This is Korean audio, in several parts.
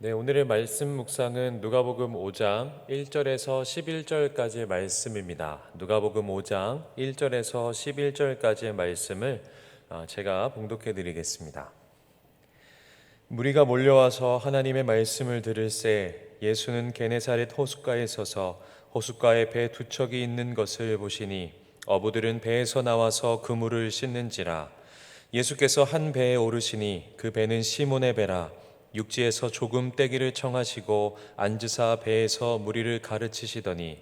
네, 오늘의 말씀 묵상은 누가복음 5장 1절에서 11절까지의 말씀입니다. 누가복음 5장 1절에서 11절까지의 말씀을 제가 봉독해 드리겠습니다. 무리가 몰려와서 하나님의 말씀을 들을새 예수는 게네사렛 호숫가에 서서 호숫가에 배 두 척이 있는 것을 보시니 어부들은 배에서 나와서 그물을 씻는지라. 예수께서 한 배에 오르시니 그 배는 시몬의 배라. 육지에서 조금 떼기를 청하시고 앉으사 배에서 무리를 가르치시더니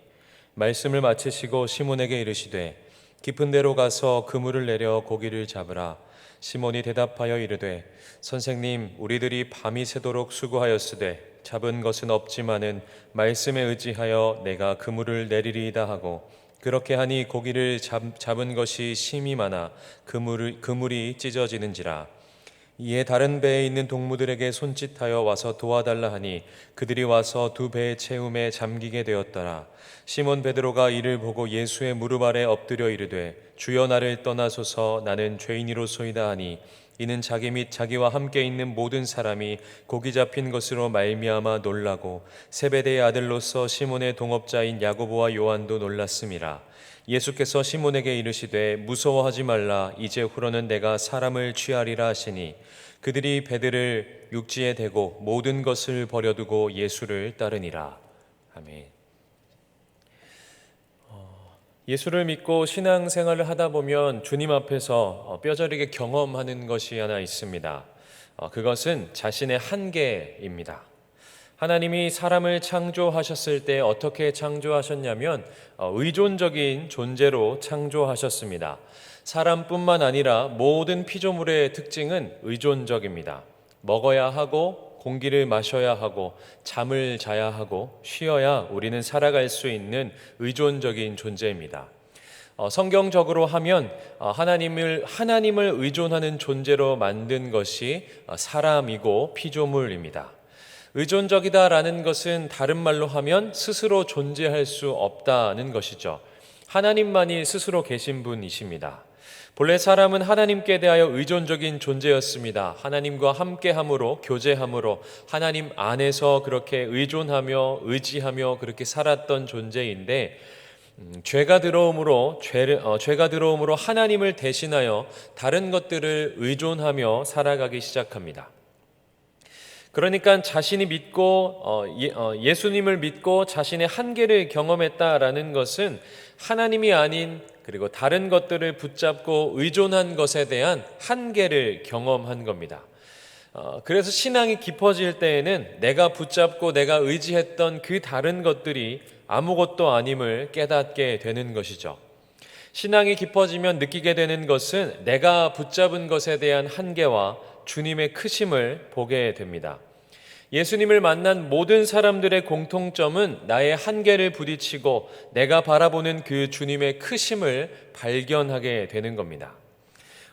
말씀을 마치시고 시몬에게 이르시되 깊은 데로 가서 그물을 내려 고기를 잡으라. 시몬이 대답하여 이르되 선생님, 우리들이 밤이 새도록 수고하였으되 잡은 것은 없지만은 말씀에 의지하여 내가 그물을 내리리이다 하고, 그렇게 하니 고기를 잡은 것이 심이 많아 그물이 찢어지는지라. 이에 다른 배에 있는 동무들에게 손짓하여 와서 도와달라 하니 그들이 와서 두 배의 채움에 잠기게 되었더라. 시몬 베드로가 이를 보고 예수의 무릎 아래 엎드려 이르되 주여, 나를 떠나소서, 나는 죄인이로소이다 하니, 이는 자기 및 자기와 함께 있는 모든 사람이 고기 잡힌 것으로 말미암아 놀라고 세베대의 아들로서 시몬의 동업자인 야고보와 요한도 놀랐음이라. 예수께서 시몬에게 이르시되 무서워하지 말라. 이제 후로는 내가 사람을 취하리라 하시니 그들이 배들을 육지에 대고 모든 것을 버려두고 예수를 따르니라. 아멘. 예수를 믿고 신앙생활을 하다 보면 주님 앞에서 뼈저리게 경험하는 것이 하나 있습니다. 그것은 자신의 한계입니다. 하나님이 사람을 창조하셨을 때 어떻게 창조하셨냐면 의존적인 존재로 창조하셨습니다. 사람뿐만 아니라 모든 피조물의 특징은 의존적입니다. 먹어야 하고 공기를 마셔야 하고 잠을 자야 하고 쉬어야 우리는 살아갈 수 있는 의존적인 존재입니다. 성경적으로 하면 하나님을 의존하는 존재로 만든 것이 사람이고 피조물입니다. 의존적이다라는 것은 다른 말로 하면 스스로 존재할 수 없다는 것이죠. 하나님만이 스스로 계신 분이십니다. 본래 사람은 하나님께 대하여 의존적인 존재였습니다. 하나님과 함께함으로, 교제함으로 하나님 안에서 그렇게 의존하며 의지하며 그렇게 살았던 존재인데, 죄가 들어옴으로 하나님을 대신하여 다른 것들을 의존하며 살아가기 시작합니다. 그러니까 자신이 예수님을 믿고 자신의 한계를 경험했다라는 것은 하나님이 아닌, 그리고 다른 것들을 붙잡고 의존한 것에 대한 한계를 경험한 겁니다. 그래서 신앙이 깊어질 때에는 내가 붙잡고 내가 의지했던 그 다른 것들이 아무것도 아님을 깨닫게 되는 것이죠. 신앙이 깊어지면 느끼게 되는 것은 내가 붙잡은 것에 대한 한계와 주님의 크심을 보게 됩니다. 예수님을 만난 모든 사람들의 공통점은 나의 한계를 부딪히고 내가 바라보는 그 주님의 크심을 발견하게 되는 겁니다.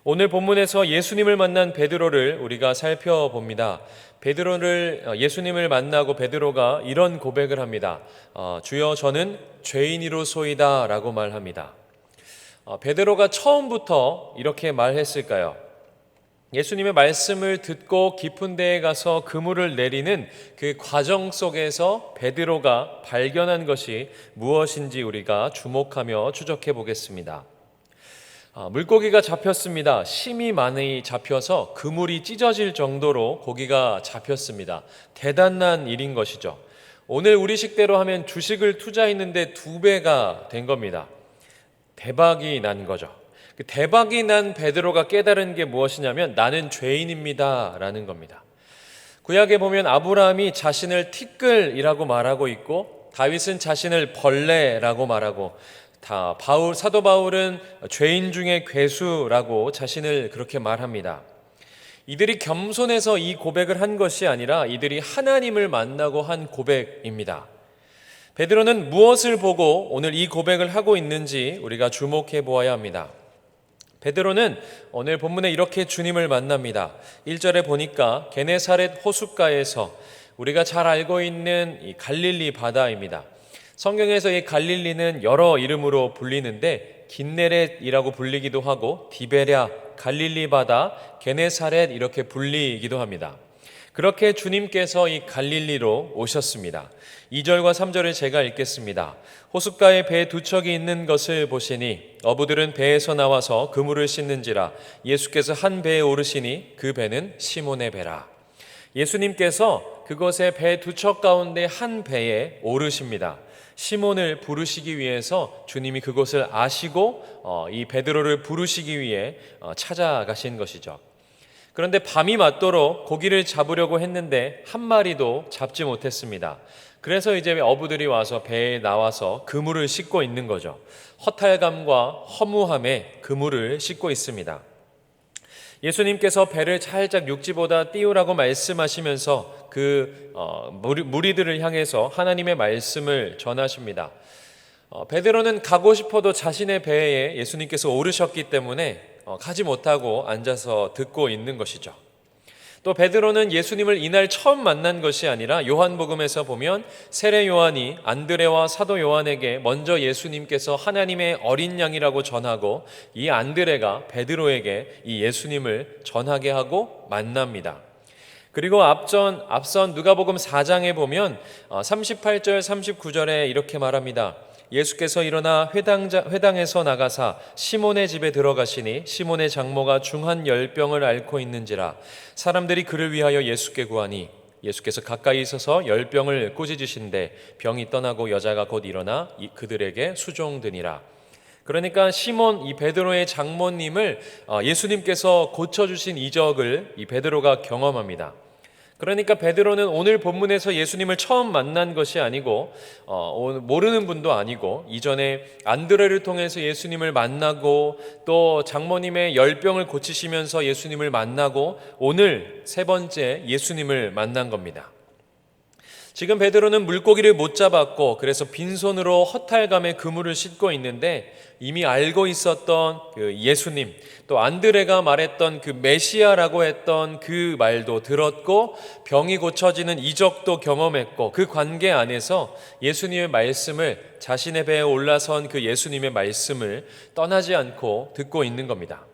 오늘 본문에서 예수님을 만난 베드로를 우리가 살펴봅니다. 예수님을 만나고 베드로가 이런 고백을 합니다. 주여, 저는 죄인이로소이다 라고 말합니다. 베드로가 처음부터 이렇게 말했을까요? 예수님의 말씀을 듣고 깊은 데에 가서 그물을 내리는 그 과정 속에서 베드로가 발견한 것이 무엇인지 우리가 주목하며 추적해 보겠습니다. 물고기가 잡혔습니다. 심이 많이 잡혀서 그물이 찢어질 정도로 고기가 잡혔습니다. 대단한 일인 것이죠. 오늘 우리식대로 하면 주식을 투자했는데 2배가 된 겁니다. 대박이 난 거죠. 그 대박이 난 베드로가 깨달은 게 무엇이냐면 나는 죄인입니다 라는 겁니다. 구약에 보면 아브라함이 자신을 티끌이라고 말하고 있고, 다윗은 자신을 벌레라고 말하고, 사도 바울은 죄인 중에 괴수라고 자신을 그렇게 말합니다. 이들이 겸손해서 이 고백을 한 것이 아니라 이들이 하나님을 만나고 한 고백입니다. 베드로는 무엇을 보고 오늘 이 고백을 하고 있는지 우리가 주목해 보아야 합니다. 베드로는 오늘 본문에 이렇게 주님을 만납니다. 1절에 보니까 게네사렛 호숫가에서, 우리가 잘 알고 있는 이 갈릴리 바다입니다. 성경에서 이 갈릴리는 여러 이름으로 불리는데 긴네렛이라고 불리기도 하고 디베랴, 갈릴리 바다, 게네사렛 이렇게 불리기도 합니다. 그렇게 주님께서 이 갈릴리로 오셨습니다. 2절과 3절을 제가 읽겠습니다. 호숫가에 배 두 척이 있는 것을 보시니 어부들은 배에서 나와서 그물을 씻는지라. 예수께서 한 배에 오르시니 그 배는 시몬의 배라. 예수님께서 그것에 배 두 척 가운데 한 배에 오르십니다. 시몬을 부르시기 위해서 주님이 그것을 아시고 이 베드로를 부르시기 위해 찾아가신 것이죠. 그런데 밤이 맞도록 고기를 잡으려고 했는데 한 마리도 잡지 못했습니다. 그래서 이제 어부들이 와서 배에 나와서 그물을 씻고 있는 거죠. 허탈감과 허무함에 그물을 씻고 있습니다. 예수님께서 배를 살짝 육지보다 띄우라고 말씀하시면서 무리들을 향해서 하나님의 말씀을 전하십니다. 베드로는 가고 싶어도 자신의 배에 예수님께서 오르셨기 때문에 가지 못하고 앉아서 듣고 있는 것이죠. 또 베드로는 예수님을 이날 처음 만난 것이 아니라 요한복음에서 보면 세례 요한이 안드레와 사도 요한에게 먼저 예수님께서 하나님의 어린 양이라고 전하고 이 안드레가 베드로에게 이 예수님을 전하게 하고 만납니다. 그리고 앞선 누가복음 4장에 보면 38절 39절에 이렇게 말합니다. 예수께서 일어나 회당에서 나가사 시몬의 집에 들어가시니 시몬의 장모가 중한 열병을 앓고 있는지라. 사람들이 그를 위하여 예수께 구하니 예수께서 가까이 있어서 열병을 꾸짖으신데 병이 떠나고 여자가 곧 일어나 그들에게 수종드니라. 그러니까 시몬 이 베드로의 장모님을 예수님께서 고쳐주신 이적을 이 베드로가 경험합니다. 그러니까 베드로는 오늘 본문에서 예수님을 처음 만난 것이 아니고 모르는 분도 아니고 이전에 안드레를 통해서 예수님을 만나고 또 장모님의 열병을 고치시면서 예수님을 만나고 오늘 세 번째 예수님을 만난 겁니다. 지금 베드로는 물고기를 못 잡았고 그래서 빈손으로 허탈감에 그물을 씻고 있는데 이미 알고 있었던 그 예수님, 또 안드레가 말했던 그 메시아라고 했던 그 말도 들었고 병이 고쳐지는 이적도 경험했고 그 관계 안에서 예수님의 말씀을 자신의 배에 올라선 그 예수님의 말씀을 떠나지 않고 듣고 있는 겁니다.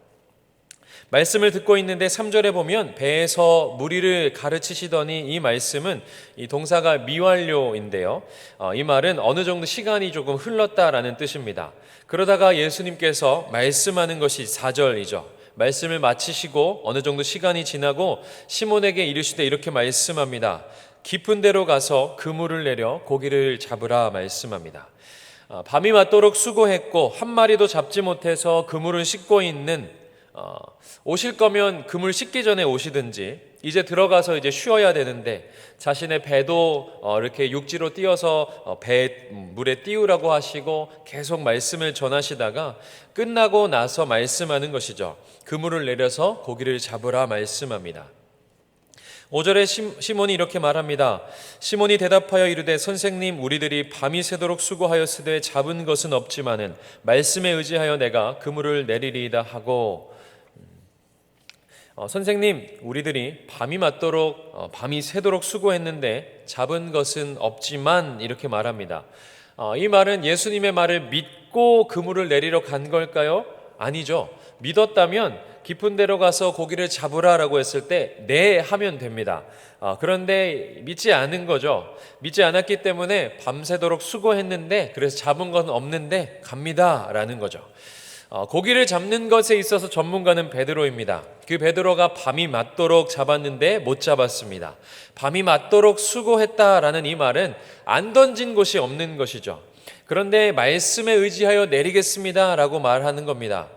말씀을 듣고 있는데 3절에 보면 배에서 무리를 가르치시더니 이 말씀은 이 동사가 미완료인데요. 이 말은 어느 정도 시간이 조금 흘렀다라는 뜻입니다. 그러다가 예수님께서 말씀하는 것이 4절이죠. 말씀을 마치시고 어느 정도 시간이 지나고 시몬에게 이르시되 이렇게 말씀합니다. 깊은 데로 가서 그물을 내려 고기를 잡으라 말씀합니다. 밤이 맞도록 수고했고 한 마리도 잡지 못해서 그물을 씻고 있는 오실 거면 그물 씻기 전에 오시든지 이제 들어가서 이제 쉬어야 되는데 자신의 배도 이렇게 육지로 띄어서 배 물에 띄우라고 하시고 계속 말씀을 전하시다가 끝나고 나서 말씀하는 것이죠. 그물을 내려서 고기를 잡으라 말씀합니다. 5절에 시몬이 이렇게 말합니다. 시몬이 대답하여 이르되 선생님 우리들이 밤이 새도록 수고하였으되 잡은 것은 없지만은 말씀에 의지하여 내가 그물을 내리리이다 하고 선생님 우리들이 밤이 맞도록 밤이 새도록 수고했는데 잡은 것은 없지만 이렇게 말합니다. 이 말은 예수님의 말을 믿고 그물을 내리러 간 걸까요? 아니죠. 믿었다면 깊은 데로 가서 고기를 잡으라라고 했을 때 네 하면 됩니다. 그런데 믿지 않은 거죠. 믿지 않았기 때문에 밤새도록 수고했는데 그래서 잡은 건 없는데 갑니다라는 거죠. 고기를 잡는 것에 있어서 전문가는 베드로입니다. 그 베드로가 밤이 맞도록 잡았는데 못 잡았습니다. 밤이 맞도록 수고했다라는 이 말은 안 던진 곳이 없는 것이죠. 그런데 말씀에 의지하여 내리겠습니다라고 말하는 겁니다.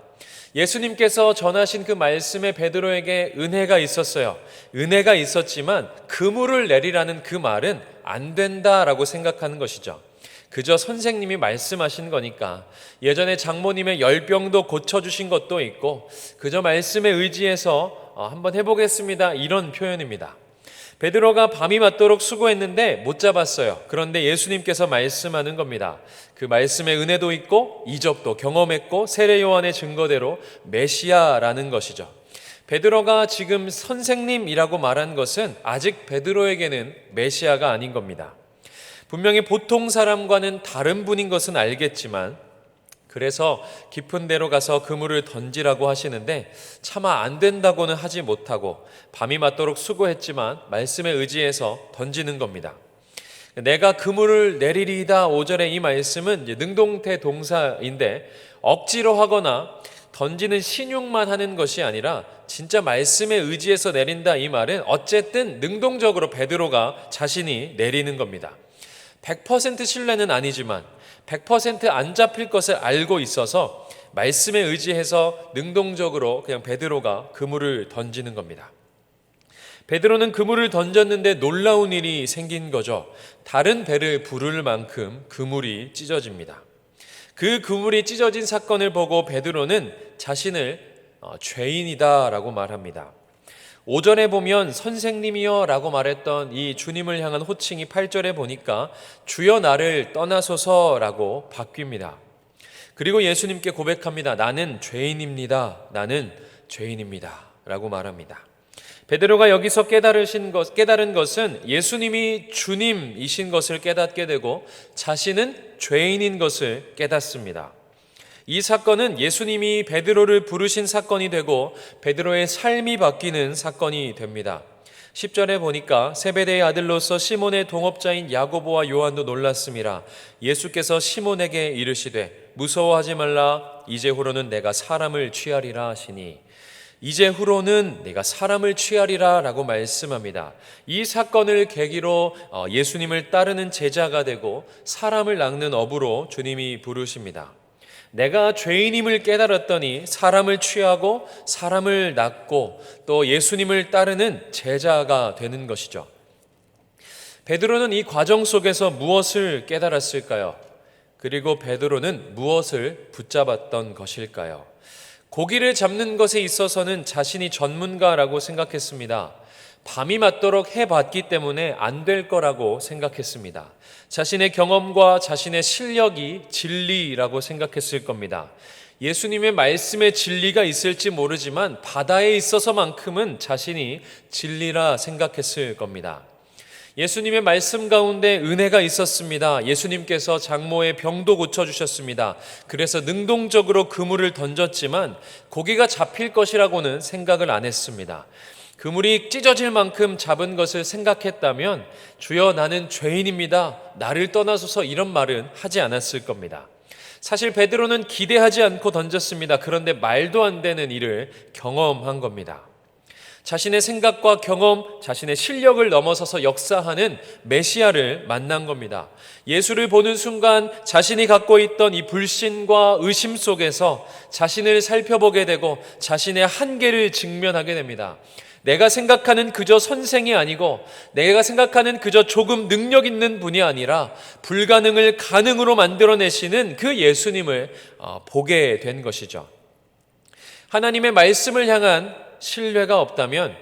예수님께서 전하신 그 말씀에 베드로에게 은혜가 있었어요. 은혜가 있었지만 그물을 내리라는 그 말은 안 된다라고 생각하는 것이죠. 그저 선생님이 말씀하신 거니까 예전에 장모님의 열병도 고쳐주신 것도 있고 그저 말씀에 의지해서 한번 해보겠습니다 이런 표현입니다. 베드로가 밤이 맞도록 수고했는데 못 잡았어요. 그런데 예수님께서 말씀하는 겁니다. 그 말씀에 은혜도 있고 이적도 경험했고 세례 요한의 증거대로 메시아라는 것이죠. 베드로가 지금 선생님이라고 말한 것은 아직 베드로에게는 메시아가 아닌 겁니다. 분명히 보통 사람과는 다른 분인 것은 알겠지만 그래서 깊은 데로 가서 그물을 던지라고 하시는데 차마 안 된다고는 하지 못하고 밤이 맞도록 수고했지만 말씀에 의지해서 던지는 겁니다. 내가 그물을 내리리이다 5절의 이 말씀은 능동태 동사인데 억지로 하거나 던지는 신용만 하는 것이 아니라 진짜 말씀에 의지해서 내린다 이 말은 어쨌든 능동적으로 베드로가 자신이 내리는 겁니다. 100% 신뢰는 아니지만 100%안 잡힐 것을 알고 있어서 말씀에 의지해서 능동적으로 그냥 베드로가 그물을 던지는 겁니다. 베드로는 그물을 던졌는데 놀라운 일이 생긴 거죠. 다른 배를 부를 만큼 그물이 찢어집니다. 그 그물이 찢어진 사건을 보고 베드로는 자신을 죄인이다라고 말합니다. 5절에 보면 선생님이여 라고 말했던 이 주님을 향한 호칭이 8절에 보니까 주여 나를 떠나소서라고 바뀝니다. 그리고 예수님께 고백합니다. 나는 죄인입니다. 나는 죄인입니다. 라고 말합니다. 베드로가 여기서 깨달은 것은 예수님이 주님이신 것을 깨닫게 되고 자신은 죄인인 것을 깨닫습니다. 이 사건은 예수님이 베드로를 부르신 사건이 되고 베드로의 삶이 바뀌는 사건이 됩니다. 10절에 보니까 세베대의 아들로서 시몬의 동업자인 야고보와 요한도 놀랐음이라. 예수께서 시몬에게 이르시되 무서워하지 말라. 이제후로는 내가 사람을 취하리라 하시니, 이제후로는 내가 사람을 취하리라 라고 말씀합니다. 이 사건을 계기로 예수님을 따르는 제자가 되고 사람을 낚는 어부로 주님이 부르십니다. 내가 죄인임을 깨달았더니 사람을 취하고 사람을 낚고 또 예수님을 따르는 제자가 되는 것이죠. 베드로는 이 과정 속에서 무엇을 깨달았을까요? 그리고 베드로는 무엇을 붙잡았던 것일까요? 고기를 잡는 것에 있어서는 자신이 전문가라고 생각했습니다. 밤이 맞도록 해봤기 때문에 안 될 거라고 생각했습니다. 자신의 경험과 자신의 실력이 진리라고 생각했을 겁니다. 예수님의 말씀에 진리가 있을지 모르지만 바다에 있어서만큼은 자신이 진리라 생각했을 겁니다. 예수님의 말씀 가운데 은혜가 있었습니다. 예수님께서 장모의 병도 고쳐주셨습니다. 그래서 능동적으로 그물을 던졌지만 고기가 잡힐 것이라고는 생각을 안 했습니다. 그물이 찢어질 만큼 잡은 것을 생각했다면 주여 나는 죄인입니다. 나를 떠나소서 이런 말은 하지 않았을 겁니다. 사실 베드로는 기대하지 않고 던졌습니다. 그런데 말도 안 되는 일을 경험한 겁니다. 자신의 생각과 경험, 자신의 실력을 넘어서서 역사하는 메시아를 만난 겁니다. 예수를 보는 순간 자신이 갖고 있던 이 불신과 의심 속에서 자신을 살펴보게 되고 자신의 한계를 직면하게 됩니다. 내가 생각하는 그저 선생이 아니고 내가 생각하는 그저 조금 능력 있는 분이 아니라 불가능을 가능으로 만들어내시는 그 예수님을 보게 된 것이죠. 하나님의 말씀을 향한 신뢰가 없다면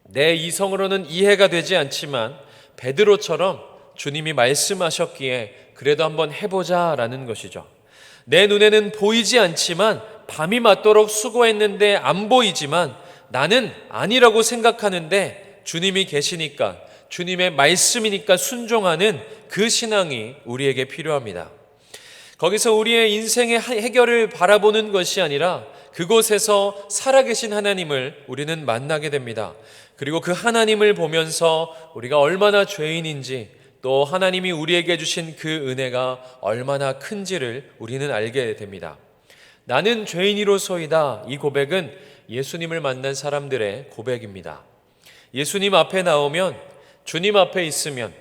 내 이성으로는 이해가 되지 않지만 베드로처럼 주님이 말씀하셨기에 그래도 한번 해보자라는 것이죠. 내 눈에는 보이지 않지만 밤이 맞도록 수고했는데 안 보이지만 나는 아니라고 생각하는데 주님이 계시니까 주님의 말씀이니까 순종하는 그 신앙이 우리에게 필요합니다. 거기서 우리의 인생의 해결을 바라보는 것이 아니라 그곳에서 살아계신 하나님을 우리는 만나게 됩니다. 그리고 그 하나님을 보면서 우리가 얼마나 죄인인지 또 하나님이 우리에게 주신 그 은혜가 얼마나 큰지를 우리는 알게 됩니다. 나는 죄인이로소이다. 이 고백은 예수님을 만난 사람들의 고백입니다. 예수님 앞에 나오면, 주님 앞에 있으면,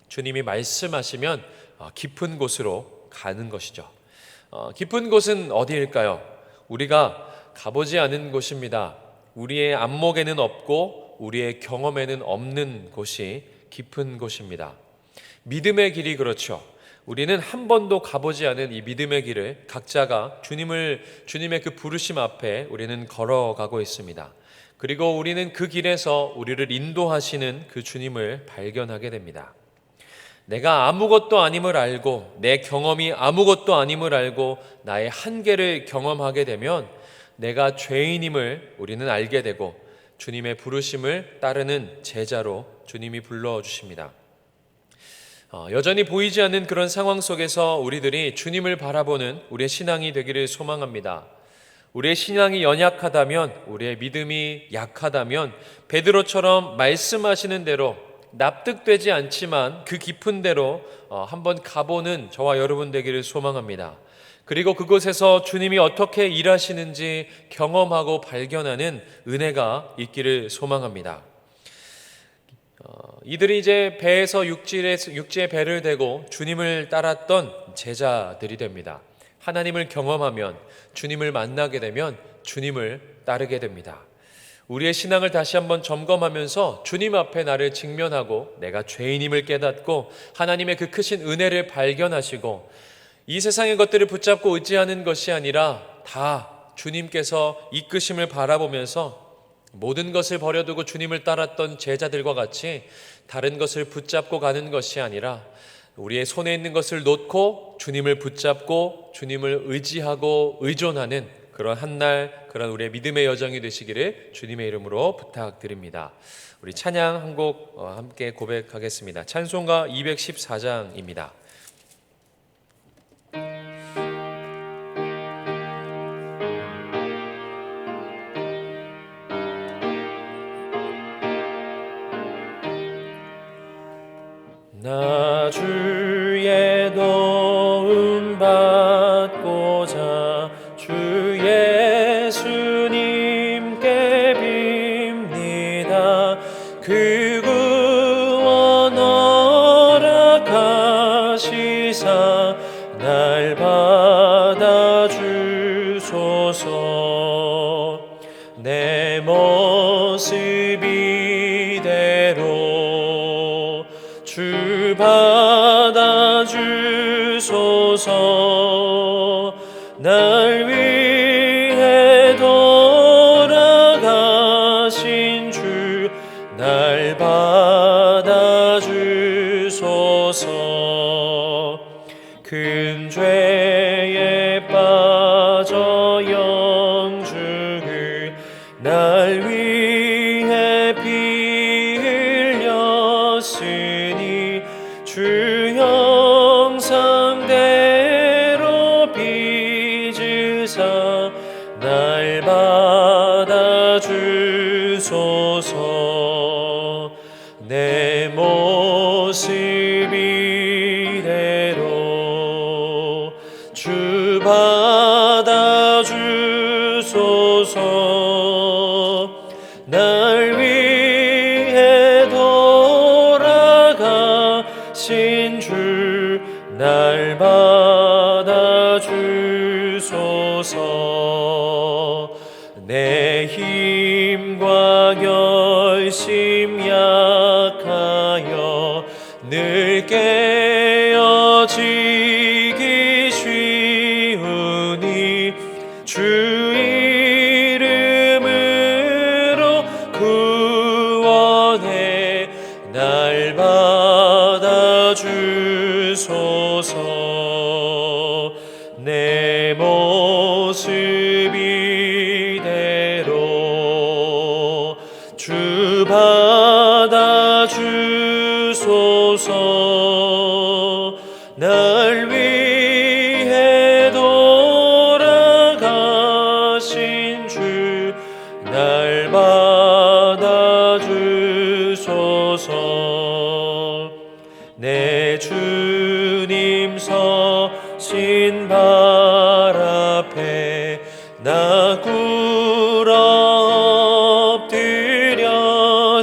주님이 말씀하시면 깊은 곳으로 가는 것이죠. 깊은 곳은 어디일까요? 우리가 가보지 않은 곳입니다. 우리의 안목에는 없고 우리의 경험에는 없는 곳이 깊은 곳입니다. 믿음의 길이 그렇죠. 우리는 한 번도 가보지 않은 이 믿음의 길을 각자가 주님의 그 부르심 앞에 우리는 걸어가고 있습니다. 그리고 우리는 그 길에서 우리를 인도하시는 그 주님을 발견하게 됩니다. 내가 아무것도 아님을 알고 내 경험이 아무것도 아님을 알고 나의 한계를 경험하게 되면 내가 죄인임을 우리는 알게 되고 주님의 부르심을 따르는 제자로 주님이 불러주십니다. 여전히 보이지 않는 그런 상황 속에서 우리들이 주님을 바라보는 우리의 신앙이 되기를 소망합니다. 우리의 신앙이 연약하다면, 우리의 믿음이 약하다면 베드로처럼 말씀하시는 대로 납득되지 않지만 그 깊은 데로 한번 가보는 저와 여러분 되기를 소망합니다. 그리고 그곳에서 주님이 어떻게 일하시는지 경험하고 발견하는 은혜가 있기를 소망합니다. 이들이 이제 배에서 육지에 배를 대고 주님을 따랐던 제자들이 됩니다. 하나님을 경험하면, 주님을 만나게 되면 주님을 따르게 됩니다. 우리의 신앙을 다시 한번 점검하면서 주님 앞에 나를 직면하고 내가 죄인임을 깨닫고 하나님의 그 크신 은혜를 발견하시고 이 세상의 것들을 붙잡고 의지하는 것이 아니라 다 주님께서 이끄심을 바라보면서 모든 것을 버려두고 주님을 따랐던 제자들과 같이 다른 것을 붙잡고 가는 것이 아니라 우리의 손에 있는 것을 놓고 주님을 붙잡고 주님을 의지하고 의존하는 그런 한날, 그런 우리의 믿음의 여정이 되시기를 주님의 이름으로 부탁드립니다. 우리 찬양 한 곡 함께 고백하겠습니다. 찬송가 214장입니다. 나 주의 도움 받고자 주 예수님께 빕니다. 그 구원 허락하시사 날 받아주소서. 내 모습 이대로 주 받아주소서. 날 위해 돌아가신 주 날 받아주소서. 큰 죄에 빠져 영죽을 날 위해 피 흘렸으니 주 형상대로 빚으사 날 받아주소서. 내 모습 이대로 주 받아주소서. 날 위해 돌아가신 주 날 받아주소서. 내 힘과 결심 약하여 늘 깨어지기 쉬우니 주 이름으로 구원해 날 받아주소서. 내 모습 이대로 주 받아주소서. 날 위해 돌아가신 주 날 받아주소서. 내 주님 서신 발 앞에 나 꿇어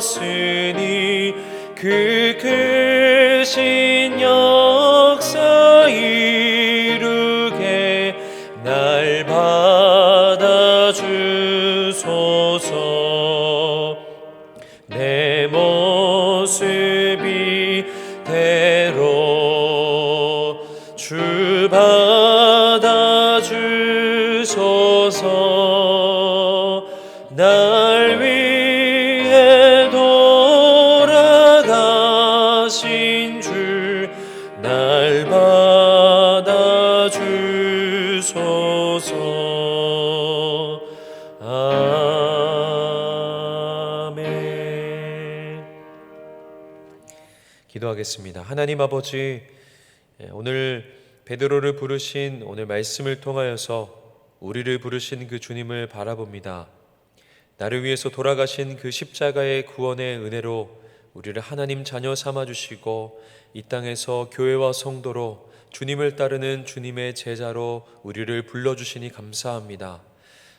엎드렸으니 그 크신 역사 이루게 날 받아주소서. 내 모습 이대로 주 받아주소서. 날 위해 돌아가신 주 날 받아주소서. 아멘. 기도하겠습니다. 하나님 아버지, 오늘 베드로를 부르신 오늘 말씀을 통하여서 우리를 부르신 그 주님을 바라봅니다. 나를 위해서 돌아가신 그 십자가의 구원의 은혜로 우리를 하나님 자녀 삼아주시고 이 땅에서 교회와 성도로 주님을 따르는 주님의 제자로 우리를 불러주시니 감사합니다.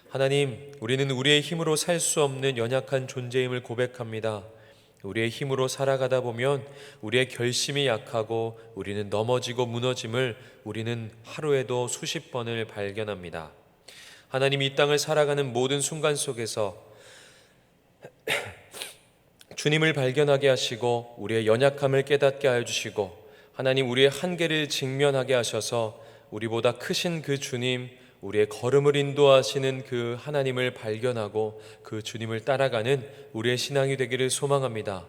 하나님, 우리는 우리의 힘으로 살 수 없는 연약한 존재임을 고백합니다. 우리의 힘으로 살아가다 보면 우리의 결심이 약하고 우리는 넘어지고 무너짐을 우리는 하루에도 수십 번을 발견합니다. 하나님, 이 땅을 살아가는 모든 순간 속에서 주님을 발견하게 하시고 우리의 연약함을 깨닫게 하여 주시고 하나님, 우리의 한계를 직면하게 하셔서 우리보다 크신 그 주님, 우리의 걸음을 인도하시는 그 하나님을 발견하고 그 주님을 따라가는 우리의 신앙이 되기를 소망합니다.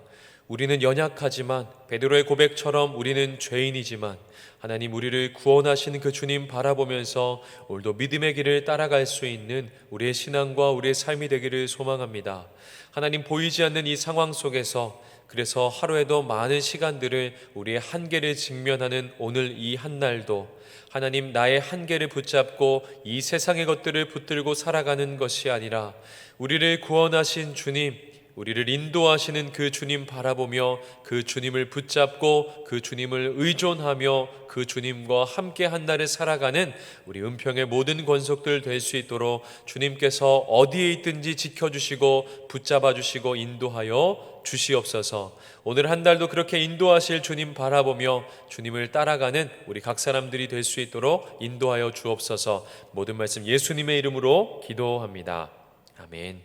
우리는 연약하지만 베드로의 고백처럼 우리는 죄인이지만 하나님, 우리를 구원하시는 그 주님 바라보면서 오늘도 믿음의 길을 따라갈 수 있는 우리의 신앙과 우리의 삶이 되기를 소망합니다. 하나님, 보이지 않는 이 상황 속에서 그래서 하루에도 많은 시간들을 우리의 한계를 직면하는 오늘 이 한날도 하나님, 나의 한계를 붙잡고 이 세상의 것들을 붙들고 살아가는 것이 아니라 우리를 구원하신 주님, 우리를 인도하시는 그 주님 바라보며 그 주님을 붙잡고 그 주님을 의존하며 그 주님과 함께 한 날을 살아가는 우리 은평의 모든 권속들 될 수 있도록 주님께서 어디에 있든지 지켜주시고 붙잡아 주시고 인도하여 주시옵소서. 오늘 한 달도 그렇게 인도하실 주님 바라보며 주님을 따라가는 우리 각 사람들이 될 수 있도록 인도하여 주옵소서. 모든 말씀 예수님의 이름으로 기도합니다. 아멘.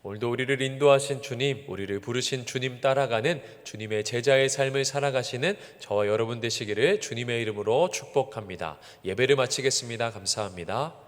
오늘도 우리를 인도하신 주님, 우리를 부르신 주님 따라가는 주님의 제자의 삶을 살아가시는 저와 여러분 되시기를 주님의 이름으로 축복합니다. 예배를 마치겠습니다. 감사합니다.